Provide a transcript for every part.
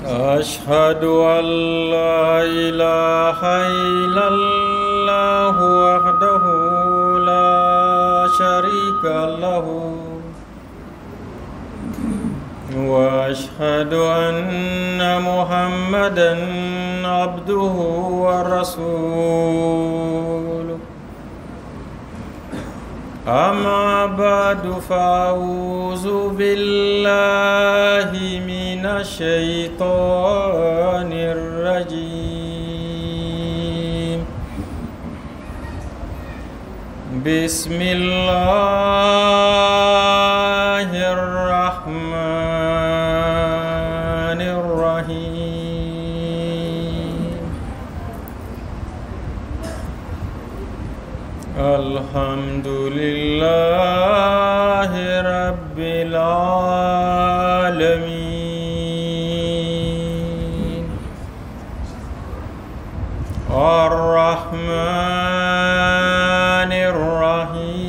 أشهد أن لا إله إلا الله وحده لا شريك له وأشهد أن محمدا عبده ورسوله أما بعد فأعوذ بالله من الشيطان الرجيم بسم الله الرحمن الرحيم الحمد لله رب العالمين الرحمن الرحيم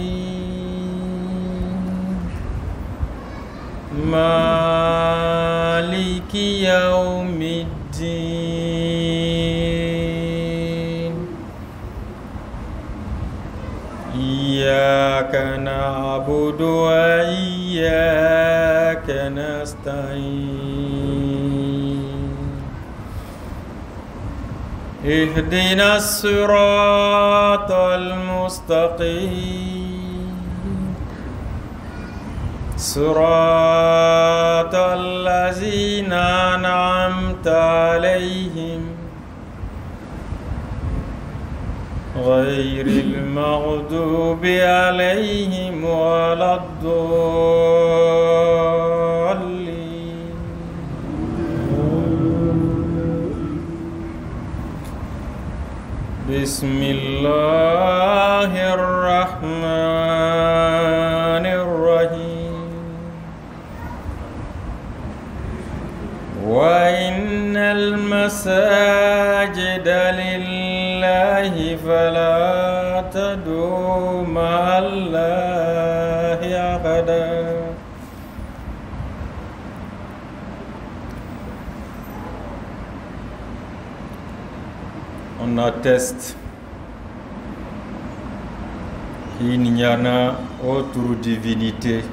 مالك يوم الدين إياك نعبد وإياك نستعين اهدنا الصراط المستقيم صراط الذين أنعمت عليهم غير المغضوب عليهم ولا الضالين بسم الله الرحمن الرحيم وإن المساجد لله فلا تدعوا مع الله أحدا On atteste qu'il n'y en a autre divinité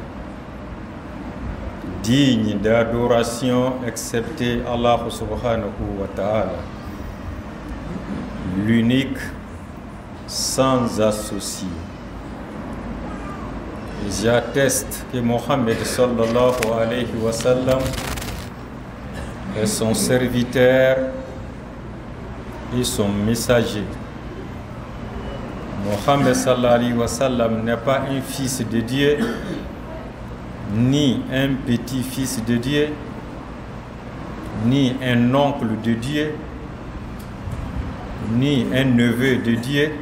digne d'adoration excepté Allah subhanahu wa ta'ala, l'unique sans associé. J'atteste que Mohammed sallallahu alayhi wa sallam est son serviteur et son messager. Mohammed sallallahu alayhi wa sallam n'est pas un fils de Dieu, ni un petit-fils de Dieu, ni un oncle de Dieu, ni un neveu de Dieu,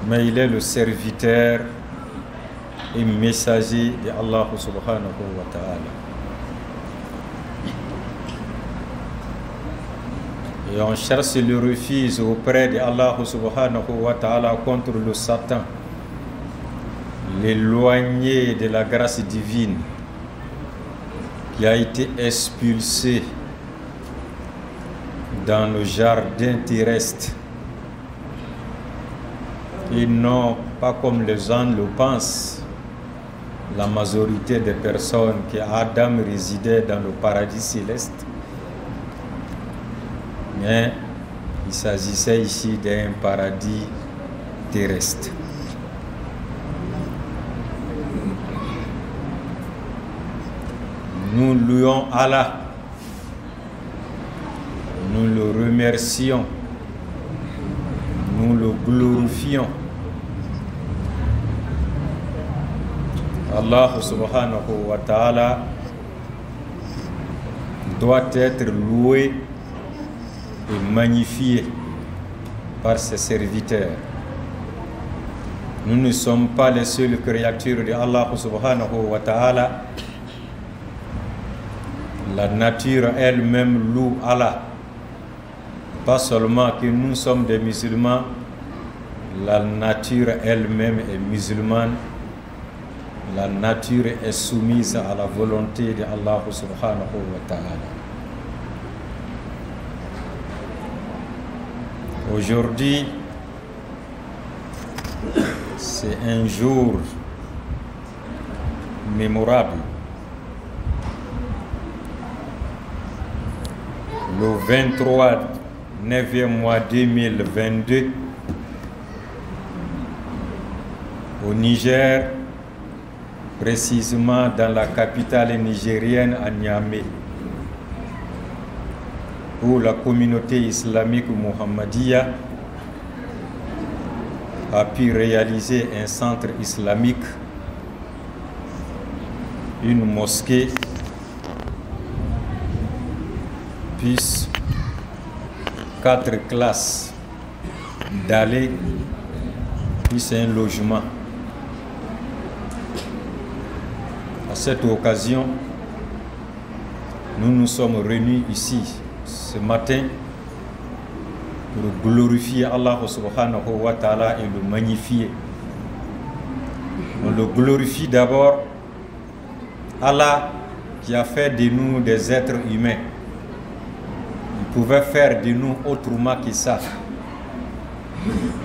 mais il est le serviteur et messager de Allah subhanahu wa ta'ala. Et on cherche le refuge auprès de Allah subhanahu wa ta'ala contre le Satan, l'éloigné de la grâce divine, qui a été expulsé dans le jardin terrestre, et non pas comme les gens le pensent, la majorité des personnes, que Adam résidait dans le paradis céleste, mais il s'agissait ici d'un paradis terrestre. Nous louons Allah, nous le remercions, nous le glorifions. Allah subhanahu wa ta'ala doit être loué et magnifié par ses serviteurs. Nous ne sommes pas les seules créatures de Allah subhanahu wa ta'ala. La nature elle-même loue Allah. Pas seulement que nous sommes des musulmans, la nature elle-même est musulmane. La nature est soumise à la volonté de Allah subhanahu wa ta'ala. Aujourd'hui, c'est un jour mémorable. Le 23 9e mois 2022, au Niger, précisément dans la capitale nigérienne à Niamey, où la communauté islamique Muhammadiyya a pu réaliser un centre islamique, une mosquée, puis 4 classes d'allées, puis un logement. À cette occasion, nous nous sommes réunis ici ce matin pour glorifier Allah subhanahu wa ta'ala et le magnifier. On le glorifie d'abord, Allah qui a fait de nous des êtres humains. Il pouvait faire de nous autrement que ça.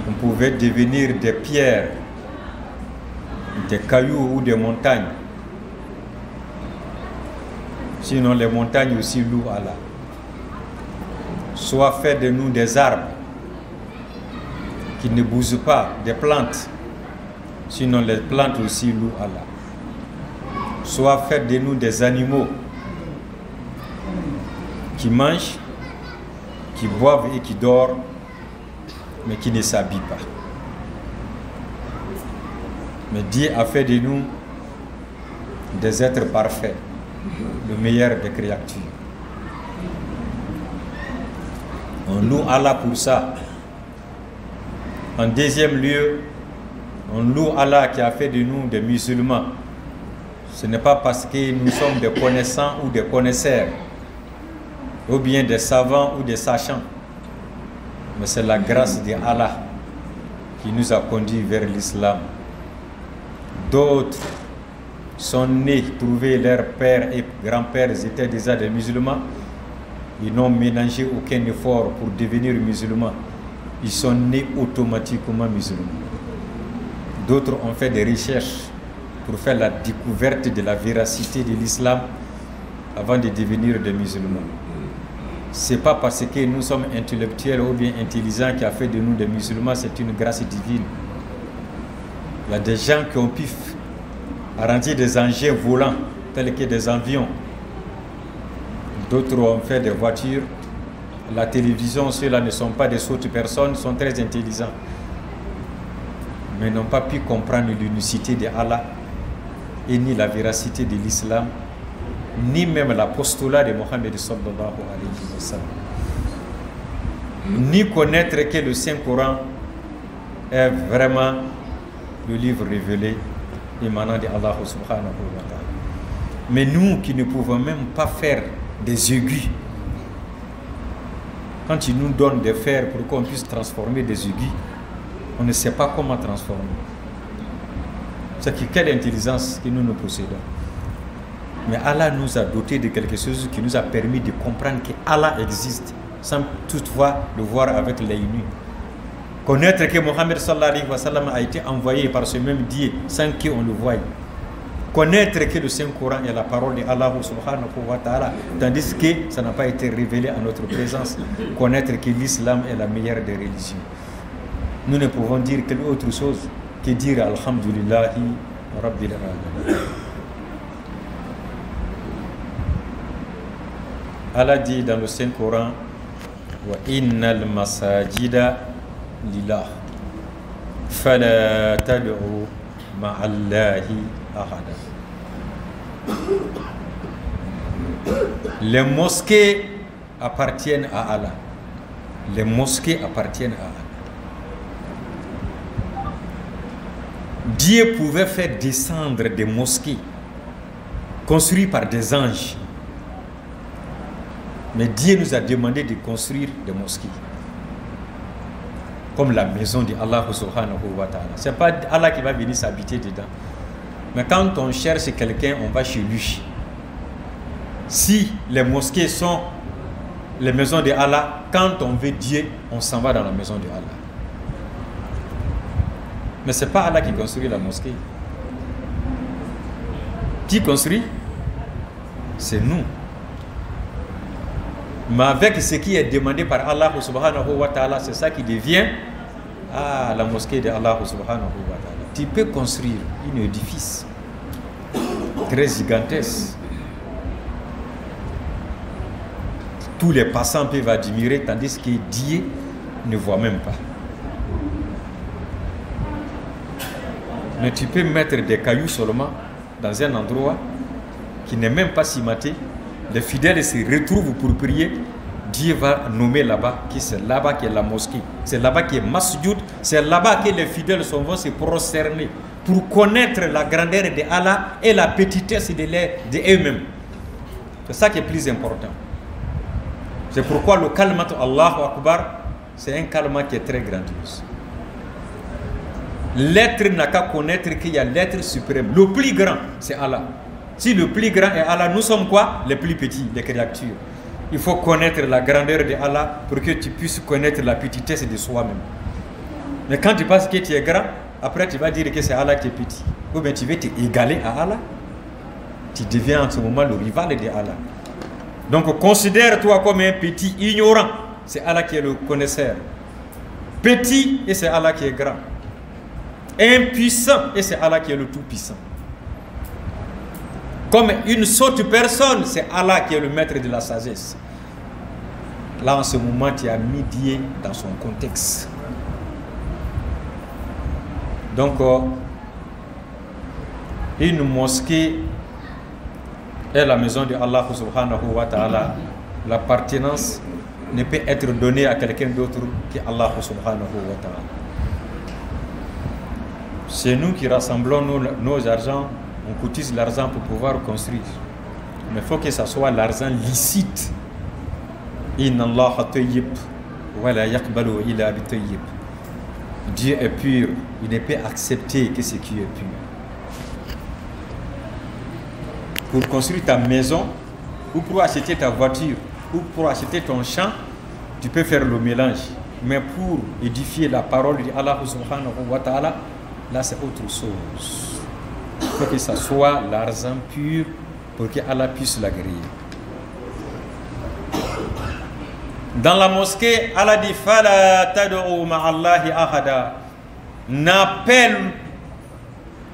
On pouvait devenir des pierres, des cailloux ou des montagnes. Sinon les montagnes aussi louent Allah. Soit fait de nous des arbres qui ne bougent pas, des plantes. Sinon les plantes aussi louent Allah. Soit fait de nous des animaux qui mangent, qui boivent et qui dorment, mais qui ne s'habillent pas. Mais Dieu a fait de nous des êtres parfaits, le meilleur des créatures. On loue Allah pour ça. En deuxième lieu, on loue Allah qui a fait de nous des musulmans. Ce n'est pas parce que nous sommes des connaissants ou des connaisseurs, ou bien des savants ou des sachants, mais c'est la grâce d'Allah qui nous a conduits vers l'islam. D'autres sont nés, trouvé leurs pères et grands-pères étaient déjà des musulmans. Ils n'ont ménagé aucun effort pour devenir musulmans. Ils sont nés automatiquement musulmans. D'autres ont fait des recherches pour faire la découverte de la véracité de l'islam avant de devenir des musulmans. Ce n'est pas parce que nous sommes intellectuels ou bien intelligents qui a fait de nous des musulmans, c'est une grâce divine. Il y a des gens qui ont pu arranger des engins volants tels que des avions. D'autres ont fait des voitures. La télévision, ceux-là ne sont pas des sottes personnes, sont très intelligents. Mais n'ont pas pu comprendre l'unicité de Allah et ni la véracité de l'islam, ni même l'apostolat de Mohammed sallallahu alayhi wa sallam. Ni connaître que le Saint-Coran est vraiment le livre révélé émanant de Allah subhanahu wa ta'ala. Mais nous qui ne pouvons même pas faire des aiguilles, quand ils nous donnent des fers pour qu'on puisse transformer des aiguilles, on ne sait pas comment transformer. C'est que quelle intelligence que nous possédons. Mais Allah nous a dotés de quelque chose qui nous a permis de comprendre que Allah existe, sans toutefois le voir avec l'œil nu. Connaître que Mohammed sallallahu alayhi wa sallam a été envoyé par ce même Dieu sans qu'on le voie. Connaître que le Saint-Coran est la parole de Allah subhanahu wa ta'ala, tandis que ça n'a pas été révélé à notre présence. Connaître que l'islam est la meilleure des religions. Nous ne pouvons dire quelque autre chose que dire Alhamdulillahi Rabbil Alamin. Allah dit dans le Saint-Coran, wa innal masajida lillah fala tad'u ma'allahi ahada. Les mosquées appartiennent à Allah. Les mosquées appartiennent à Allah. Dieu pouvait faire descendre des mosquées construites par des anges. Mais Dieu nous a demandé de construire des mosquées. Comme la maison de Allah subhanahu wa ta'ala. Ce n'est pas Allah qui va venir s'habiter dedans. Mais quand on cherche quelqu'un, on va chez lui. Si les mosquées sont les maisons de Allah. Quand on veut Dieu, on s'en va dans la maison de Allah. Mais ce n'est pas Allah qui construit la mosquée. Qui construit? C'est nous. Mais avec ce qui est demandé par Allah subhanahu wa ta'ala, c'est ça qui devient la mosquée de Allah subhanahu wa ta'ala. Tu peux construire un édifice très gigantesque. Tous les passants peuvent admirer, tandis que Dieu ne voit même pas. Mais tu peux mettre des cailloux seulement dans un endroit qui n'est même pas cimenté. Les fidèles se retrouvent pour prier. Dieu va nommer là-bas, que c'est là-bas qui est la mosquée. C'est là-bas qui est Masjoud. C'est là-bas que les fidèles vont se prosterner pour connaître la grandeur de Allah et la petitesse de eux-mêmes. C'est ça qui est plus important. C'est pourquoi le kalmat Allahu Akbar, c'est un kalmat qui est très grandiose. L'être n'a qu'à connaître qu'il y a l'être suprême. Le plus grand, c'est Allah. Si le plus grand est Allah, nous sommes quoi? Les plus petits, les créatures. Il faut connaître la grandeur de Allah pour que tu puisses connaître la petitesse de soi-même. Mais quand tu penses que tu es grand, après tu vas dire que c'est Allah qui est petit. Ou bien tu veux t'égaler à Allah. Tu deviens en ce moment le rival de Allah. Donc considère-toi comme un petit ignorant. C'est Allah qui est le connaisseur. Petit, et c'est Allah qui est grand. Impuissant, et c'est Allah qui est le tout-puissant. Comme une sotte personne, c'est Allah qui est le maître de la sagesse. Là, en ce moment, tu as mis Dieu dans son contexte. Donc, une mosquée est la maison de Allah subhanahu wa ta'ala. L'appartenance ne peut être donnée à quelqu'un d'autre qu'Allah subhanahu wa ta'ala. C'est nous qui rassemblons nos argents. On cotise l'argent pour pouvoir construire. Mais il faut que ce soit l'argent licite. Inna Allah tayyib wa la yaqbalu illa bi tayyib. Dieu est pur. Il ne peut accepter que ce qui est pur. Pour construire ta maison, ou pour acheter ta voiture, ou pour acheter ton champ, tu peux faire le mélange. Mais pour édifier la parole de Allah subhanahu wa ta'ala, là c'est autre chose. Il faut que ce soit l'argent pur pour que Allah puisse l'agréer. Dans la mosquée, Allah dit Fala tad'u ma'allahi ahada. N'appelle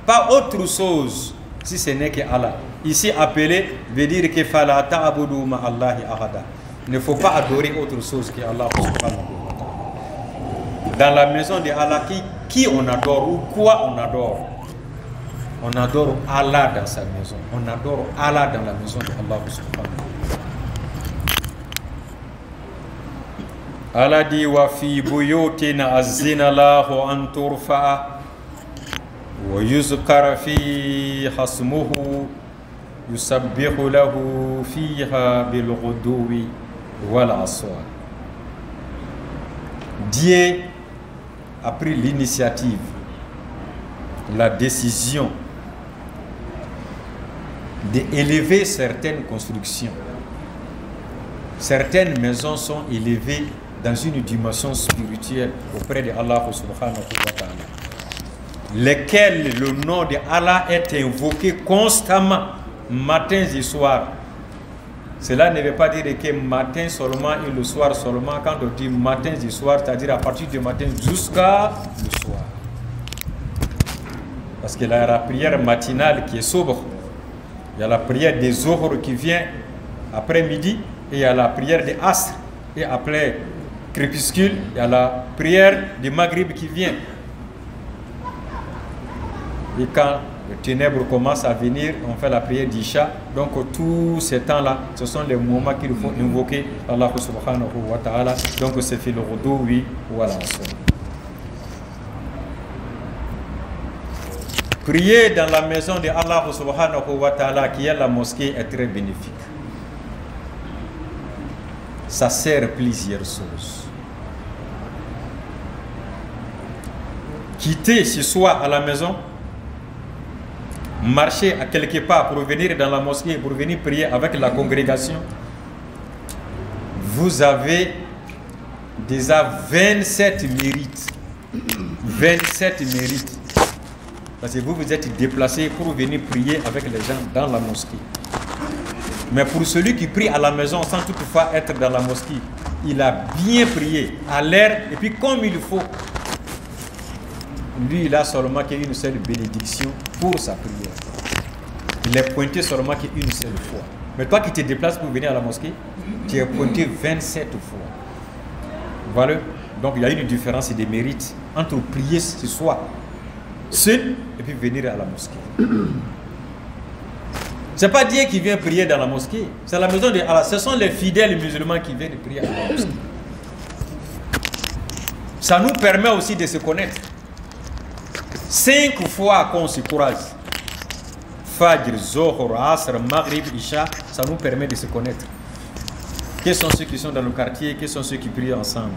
pas autre chose si ce n'est que Allah. Ici, appeler veut dire que Fala ta'budu ma'allahi ahada. Il ne faut pas adorer autre chose que Allah. Dans la maison de Allah, qui on adore ou quoi on adore? On adore Allah dans sa maison. On adore Allah dans la maison de Allah subhanahu. Allah dit wa fi buyutin azina Allahu an turfa'a wa yuzkara fi hasmuhu yusabbihu lahu fiha bil ghuduwi wal aswal. Dieu a pris l'initiative, la décision d'élever certaines constructions. Certaines maisons sont élevées dans une dimension spirituelle auprès de Allah subhanahu wa ta'ala, lesquelles le nom de Allah est invoqué constamment, matins et soirs. Cela ne veut pas dire que matin seulement et le soir seulement. Quand on dit matin et soir, c'est-à-dire à partir du matin jusqu'à le soir. Parce qu'il y a la prière matinale qui est sobre. Il y a la prière des Zohor qui vient après midi. Et il y a la prière des Asr. Et après crépuscule, il y a la prière du Maghrib qui vient. Et quand les ténèbres commencent à venir, on fait la prière d'Isha. Donc tous ces temps-là, ce sont les moments qu'il faut invoquer Allah subhanahu wa ta'ala. Donc c'est fait le rodo, oui, voilà. Prier dans la maison de Allah subhanahu wa ta'ala, qui est la mosquée, est très bénéfique. Ça sert plusieurs choses. Quitter ce soir à la maison, marcher à quelque part pour venir dans la mosquée, pour venir prier avec la congrégation, vous avez déjà 27 mérites. 27 mérites. Parce que vous vous êtes déplacé pour venir prier avec les gens dans la mosquée. Mais pour celui qui prie à la maison sans toutefois être dans la mosquée, il a bien prié à l'heure et puis comme il faut. Lui, il a seulement qu'une seule bénédiction pour sa prière. Il est pointé seulement qu'une seule fois. Mais toi qui te déplaces pour venir à la mosquée, tu es pointé 27 fois. Voilà. Donc il y a une différence des mérites entre prier ce soir seul et puis venir à la mosquée. Ce n'est pas Dieu qui vient prier dans la mosquée. C'est la maison de Allah. Ce sont les fidèles musulmans qui viennent prier à la mosquée. Ça nous permet aussi de se connaître. 5 fois qu'on se croise. Fajr, Zohor, Asr, Maghrib, Isha, ça nous permet de se connaître. Quels sont ceux qui sont dans le quartier? Quels sont ceux qui prient ensemble?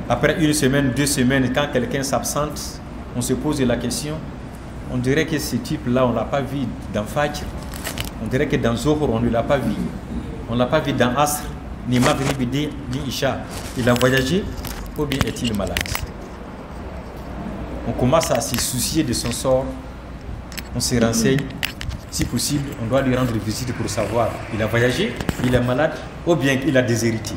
Après 1 semaine, 2 semaines, quand quelqu'un s'absente, on se pose la question. On dirait que ce type-là, on ne l'a pas vu dans Fajr. On dirait que dans Zohor, on ne l'a pas vu. On ne l'a pas vu dans Asr, ni Maghrib, ni Isha. Il a voyagé ou bien est-il malade? On commence à se soucier de son sort. On se renseigne. Si possible, on doit lui rendre visite pour savoir il a voyagé, il est malade ou bien il a déshérité.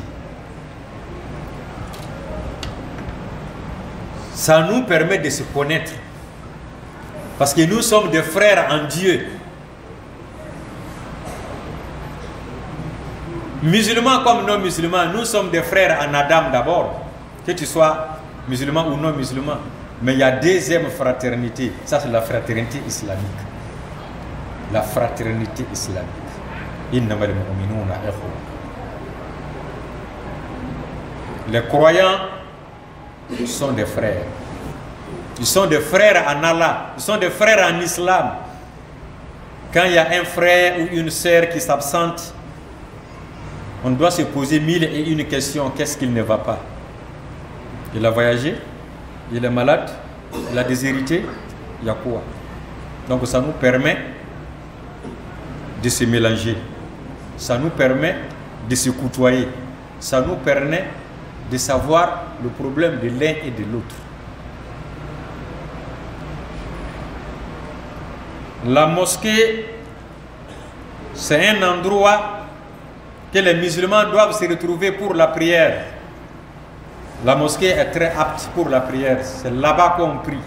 Ça nous permet de se connaître. Parce que nous sommes des frères en Dieu. Musulmans comme non musulmans, nous sommes des frères en Adam d'abord. Que tu sois musulman ou non musulman. Mais il y a deuxième fraternité. Ça, c'est la fraternité islamique. La fraternité islamique. Les croyants sont des frères. Ils sont des frères en Allah. Ils sont des frères en islam. Quand il y a un frère ou une sœur qui s'absente, on doit se poser 1001 questions. Qu'est-ce qu'il ne va pas? Il a voyagé? Il est malade? Il a déshérité? Il y a quoi? Donc ça nous permet de se mélanger. Ça nous permet de se côtoyer. Ça nous permet de savoir le problème de l'un et de l'autre. La mosquée, c'est un endroit que les musulmans doivent se retrouver pour la prière. La mosquée est très apte pour la prière. C'est là-bas qu'on prie.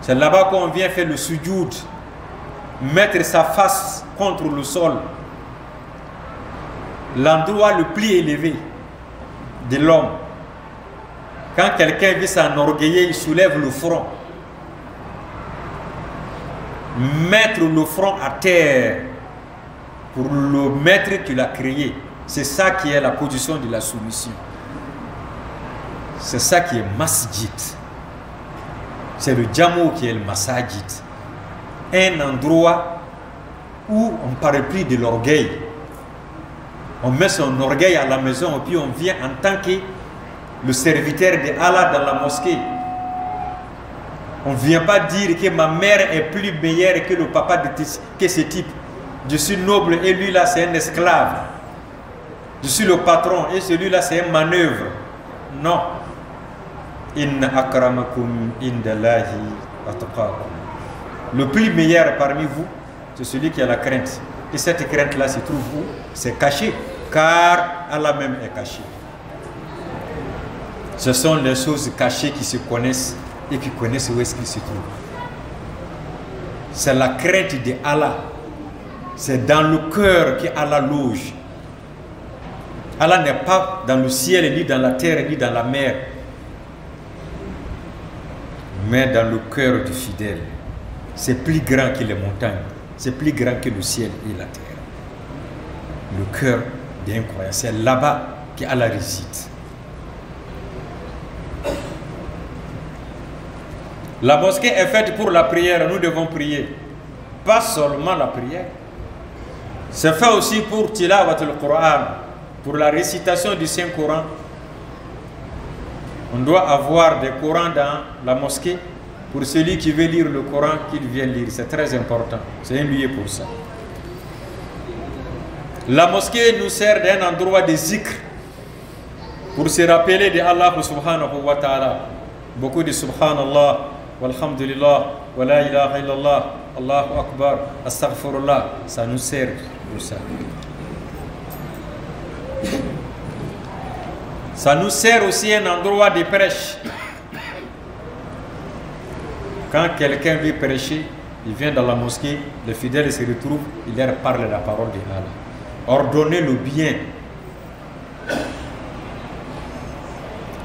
C'est là-bas qu'on vient faire le sujoud, mettre sa face contre le sol. L'endroit le plus élevé de l'homme. Quand quelqu'un veut s'enorgueillir, il soulève le front. Mettre le front à terre pour le maître qui l'a créé. C'est ça qui est la position de la soumission. C'est ça qui est masjid. C'est le djamou qui est le masajid. Un endroit où on ne parle plus de l'orgueil. On met son orgueil à la maison et puis on vient en tant que le serviteur de Allah dans la mosquée. On ne vient pas dire que ma mère est plus meilleure que le papa que ce type. Je suis noble et lui là c'est un esclave. Je suis le patron et celui-là c'est un manœuvre. Non. Inna akramakum indallahi atqakum. Le plus meilleur parmi vous, c'est celui qui a la crainte. Et cette crainte-là se trouve où? C'est caché, car Allah même est caché. Ce sont les choses cachées qui se connaissent et qui connaissent où est-ce qu'ils se trouvent. C'est la crainte de Allah. C'est dans le cœur qu'Allah loge. Allah n'est pas dans le ciel, ni dans la terre, ni dans la mer, mais dans le cœur du fidèle. C'est plus grand que les montagnes, c'est plus grand que le ciel et la terre. Le cœur des croyants, c'est là-bas qu'Allah réside. La mosquée est faite pour la prière, nous devons prier. Pas seulement la prière. C'est fait aussi pour tilawat al-Qur'an, pour la récitation du Saint-Coran. On doit avoir des Corans dans la mosquée. Pour celui qui veut lire le Coran, qu'il vienne lire. C'est très important. C'est un lieu pour ça. La mosquée nous sert d'un endroit de zikr pour se rappeler de Allah subhanahu wa ta'ala. Beaucoup de subhanallah, walhamdulillah, wa la ilaha illallah, Allahu akbar, astaghfirullah. Ça nous sert pour ça. Ça nous sert aussi un endroit de prêche. Quand quelqu'un veut prêcher, il vient dans la mosquée, les fidèles se retrouvent, il leur parle la parole de Allah. Ordonner le bien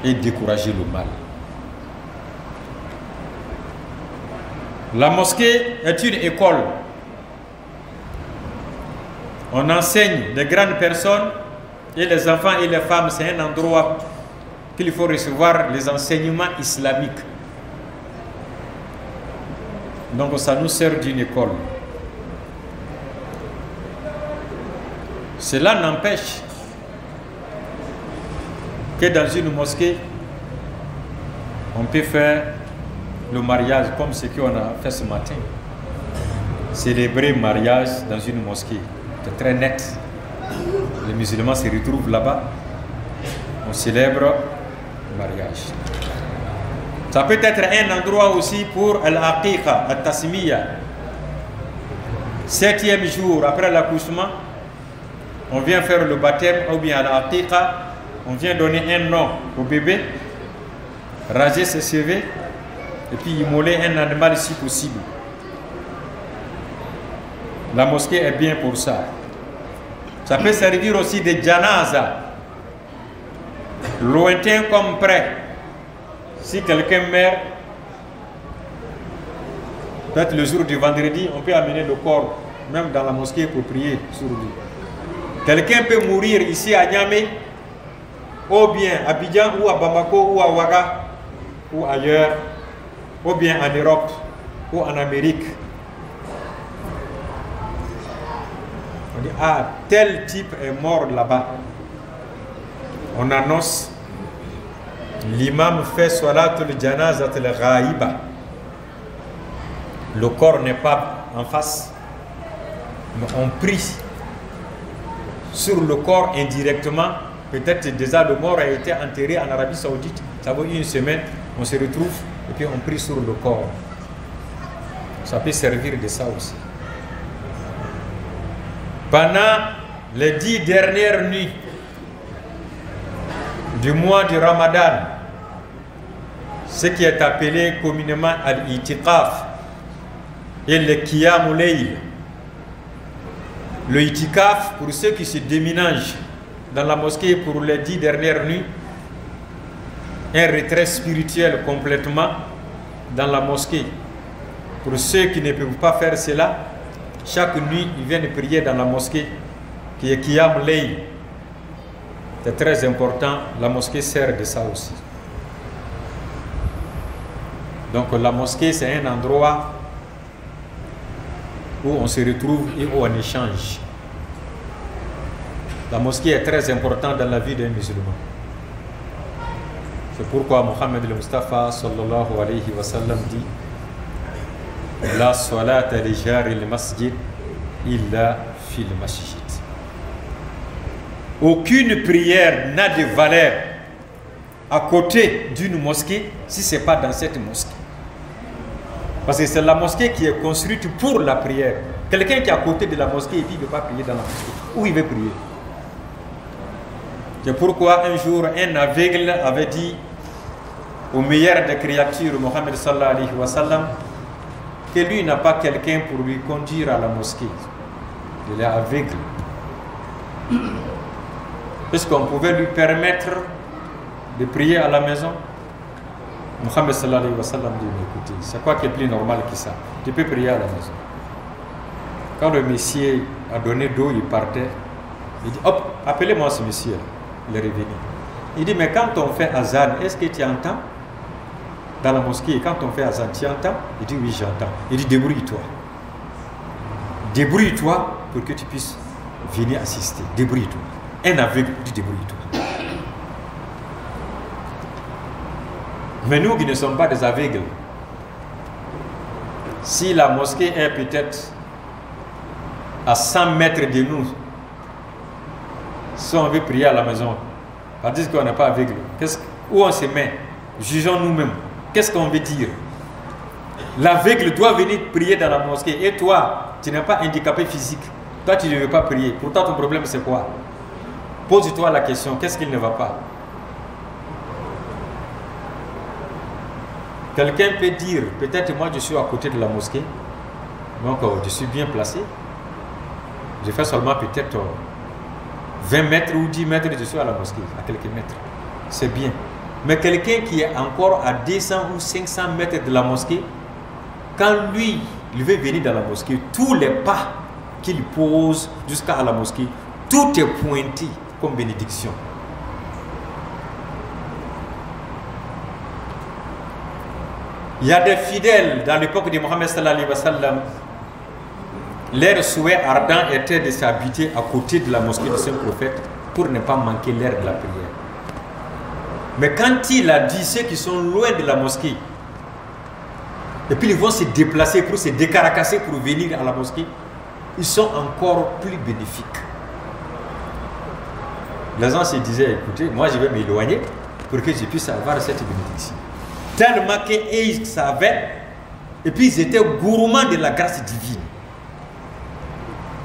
et décourager le mal. La mosquée est une école. On enseigne de grandes personnes et les enfants et les femmes. C'est un endroit qu'il faut recevoir les enseignements islamiques. Donc ça nous sert d'une école. Cela n'empêche que dans une mosquée, on peut faire le mariage comme ce qu'on a fait ce matin. Célébrer le mariage dans une mosquée. C'est très net. Les musulmans se retrouvent là-bas. On célèbre le mariage. Ça peut être un endroit aussi pour al-aqiqa, al-tasmiya. 7e jour après l'accouchement, on vient faire le baptême ou bien al-aqiqa, on vient donner un nom au bébé, raser ses cheveux et puis immoler un animal si possible. La mosquée est bien pour ça. Ça peut servir aussi de janaza, lointain comme près. Si quelqu'un meurt, peut-être le jour du vendredi, on peut amener le corps, même dans la mosquée, pour prier sur lui. Quelqu'un peut mourir ici à Niamey, ou bien à Abidjan, ou à Bamako, ou à Ouaga, ou ailleurs, ou bien en Europe, ou en Amérique. On dit, ah, tel type est mort là-bas. On annonce. L'imam fait salatul janazat al-ghaiba. Le corps n'est pas en face, mais on prie sur le corps indirectement. Peut-être déjà le mort a été enterré en Arabie Saoudite. Ça vaut une semaine, on se retrouve et puis on prie sur le corps. Ça peut servir de ça aussi. Pendant les 10 dernières nuits du mois du Ramadan, ce qui est appelé communément al-i'tiqaf et le qiyamul layl. Le i'tikaf, pour ceux qui se déménagent dans la mosquée pour les 10 dernières nuits, un retrait spirituel complètement dans la mosquée. Pour ceux qui ne peuvent pas faire cela, chaque nuit ils viennent prier dans la mosquée qui est qiyamul layl. C'est très important, la mosquée sert de ça aussi. Donc la mosquée, c'est un endroit où on se retrouve et où on échange. La mosquée est très importante dans la vie d'un musulman. C'est pourquoi Mohammed al-Mustafa sallallahu alayhi wa sallam dit La salata li jari al-masjid illa fil masjid. Aucune prière n'a de valeur à côté d'une mosquée si ce n'est pas dans cette mosquée. Parce que c'est la mosquée qui est construite pour la prière. Quelqu'un qui est à côté de la mosquée et puis il ne veut pas prier dans la mosquée, où il veut prier? C'est pourquoi un jour un aveugle avait dit au meilleur des créatures, Mohammed sallallahu alayhi wa sallam, que lui n'a pas quelqu'un pour lui conduire à la mosquée. Il est aveugle. Puisqu'on pouvait lui permettre de prier à la maison, Mohammed sallallahu alayhi wa sallam dit, écoutez, c'est quoi qui est plus normal que ça? Tu peux prier à la maison. Quand le Messie a donné d'eau, il partait. Il dit, hop, appelez-moi ce monsieur. Il est revenu. Il dit, mais quand on fait azan, est-ce que tu entends? Dans la mosquée, quand on fait azan, tu entends? Il dit, oui, j'entends. Il dit, débrouille-toi. Débrouille-toi pour que tu puisses venir assister. Débrouille-toi. Un aveugle dit, débrouille-toi. Mais nous qui ne sommes pas des aveugles, si la mosquée est peut-être à 100 mètres de nous, Si on veut prier à la maison, on dit qu'on n'est pas aveugle. Où on se met? Jugeons nous-mêmes. Qu'est-ce qu'on veut dire? L'aveugle doit venir prier dans la mosquée. Et toi, tu n'es pas handicapé physique. Toi, tu ne veux pas prier. Pourtant, ton problème, c'est quoi? Pose-toi la question, qu'est-ce qui ne va pas? Quelqu'un peut dire, peut-être moi, je suis à côté de la mosquée. Donc, je suis bien placé. Je fais seulement peut-être 20 mètres ou 10 mètres, je suis à la mosquée, à quelques mètres. C'est bien. Mais quelqu'un qui est encore à 200 ou 500 mètres de la mosquée, quand lui, il veut venir dans la mosquée, tous les pas qu'il pose jusqu'à la mosquée, tout est pointé comme bénédiction. Il y a des fidèles dans l'époque de Mohammed sallallahu alayhi wa sallam. Leur souhait ardent était de s'habiter à côté de la mosquée du Saint-Prophète pour ne pas manquer l'heure de la prière. Mais quand il a dit ceux qui sont loin de la mosquée, et puis ils vont se déplacer pour se décaracasser pour venir à la mosquée, ils sont encore plus bénéfiques. Les gens se disaient, écoutez, moi je vais m'éloigner pour que je puisse avoir cette bénédiction. Tellement qu'ils savaient, et puis ils étaient gourmands de la grâce divine.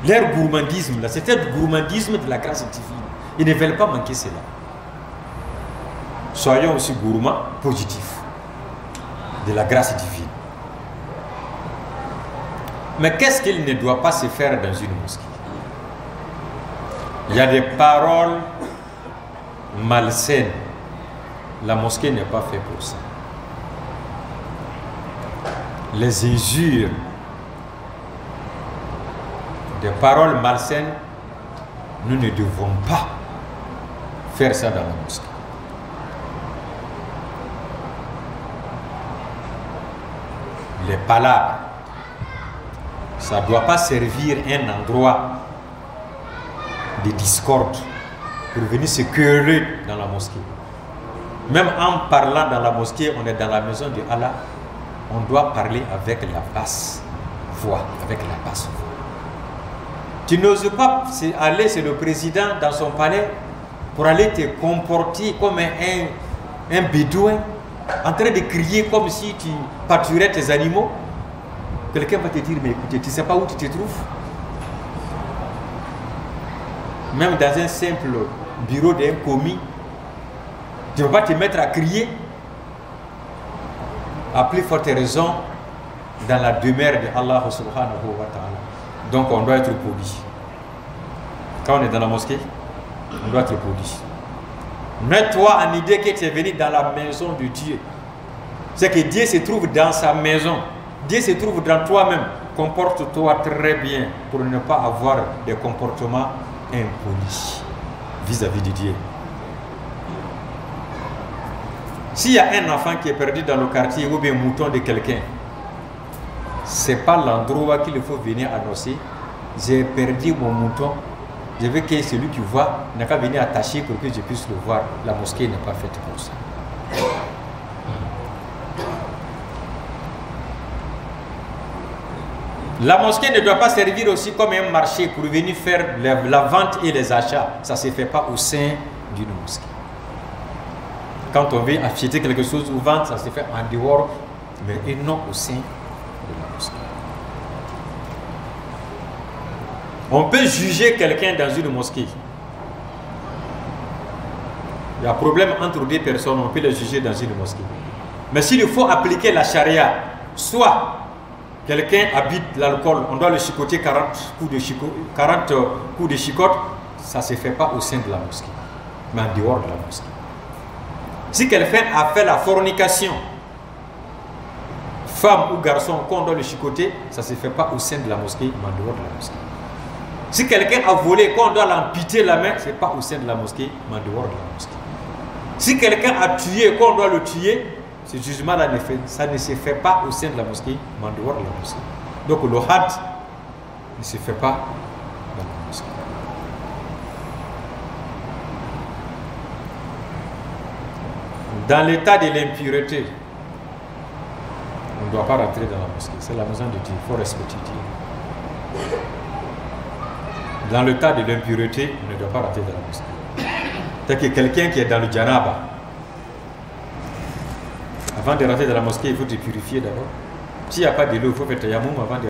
Leur gourmandisme, là, c'était le gourmandisme de la grâce divine. Ils ne veulent pas manquer cela. Soyons aussi gourmands positifs de la grâce divine. Mais qu'est-ce qu'il ne doit pas se faire dans une mosquée? Il y a des paroles malsaines. La mosquée n'est pas faite pour ça. Les injures, des paroles malsaines, nous ne devons pas faire ça dans la mosquée. Les palabres, ça ne doit pas servir un endroit de discorde pour venir se quereller dans la mosquée. Même en parlant dans la mosquée, on est dans la maison de Allah, on doit parler avec la basse voix, Tu n'oses pas aller chez le président dans son palais pour aller te comporter comme un bédouin, en train de crier comme si tu pâturais tes animaux. Quelqu'un va te dire, mais écoutez, tu ne sais pas où tu te trouves. Même dans un simple bureau d'un commis, tu ne vas pas te mettre à crier. À plus forte raison, dans la demeure de Allah subhanahu wa ta'ala. Donc on doit être poli. Quand on est dans la mosquée, on doit être poli. Mets-toi en idée que tu es venu dans la maison de Dieu. C'est que Dieu se trouve dans sa maison. Dieu se trouve dans toi-même. Comporte-toi très bien pour ne pas avoir des comportements impolis vis-à-vis de Dieu. S'il y a un enfant qui est perdu dans le quartier ou bien un mouton de quelqu'un, ce n'est pas l'endroit qu'il faut venir annoncer. J'ai perdu mon mouton. Je veux que celui qui voit n'a qu'à venir attacher pour que je puisse le voir. La mosquée n'est pas faite pour ça. La mosquée ne doit pas servir aussi comme un marché pour venir faire la vente et les achats. Ça ne se fait pas au sein d'une mosquée. Quand on veut acheter quelque chose ou vendre, ça se fait en dehors, mais non au sein de la mosquée. On peut juger quelqu'un dans une mosquée. Il y a un problème entre deux personnes, on peut les juger dans une mosquée. Mais s'il faut appliquer la charia, soit quelqu'un habite l'alcool, on doit le chicoter 40 coups de chicote, ça ne se fait pas au sein de la mosquée, mais en dehors de la mosquée. Si quelqu'un a fait la fornication, femme ou garçon, qu'on doit le chicoter, ça ne se fait pas au sein de la mosquée, mais en dehors de la mosquée. Si quelqu'un a volé, qu'on doit l'amputer la main, ce n'est pas au sein de la mosquée, mais en dehors de la mosquée. Si quelqu'un a tué, qu'on doit le tuer, ce jugement-là, ça ne se fait pas au sein de la mosquée, mais en dehors de la mosquée. Donc le had ne se fait pas dans la mosquée. Dans l'état de l'impureté, on ne doit pas rentrer dans la mosquée. C'est la maison de Dieu, il faut respecter Dieu. Dans le cas de l'impureté, on ne doit pas rentrer dans la mosquée. C'est-à-dire que quelqu'un qui est dans le janaba, avant de rentrer dans la mosquée, il faut te purifier d'abord. S'il n'y a pas de l'eau, il faut faire tayammum avant de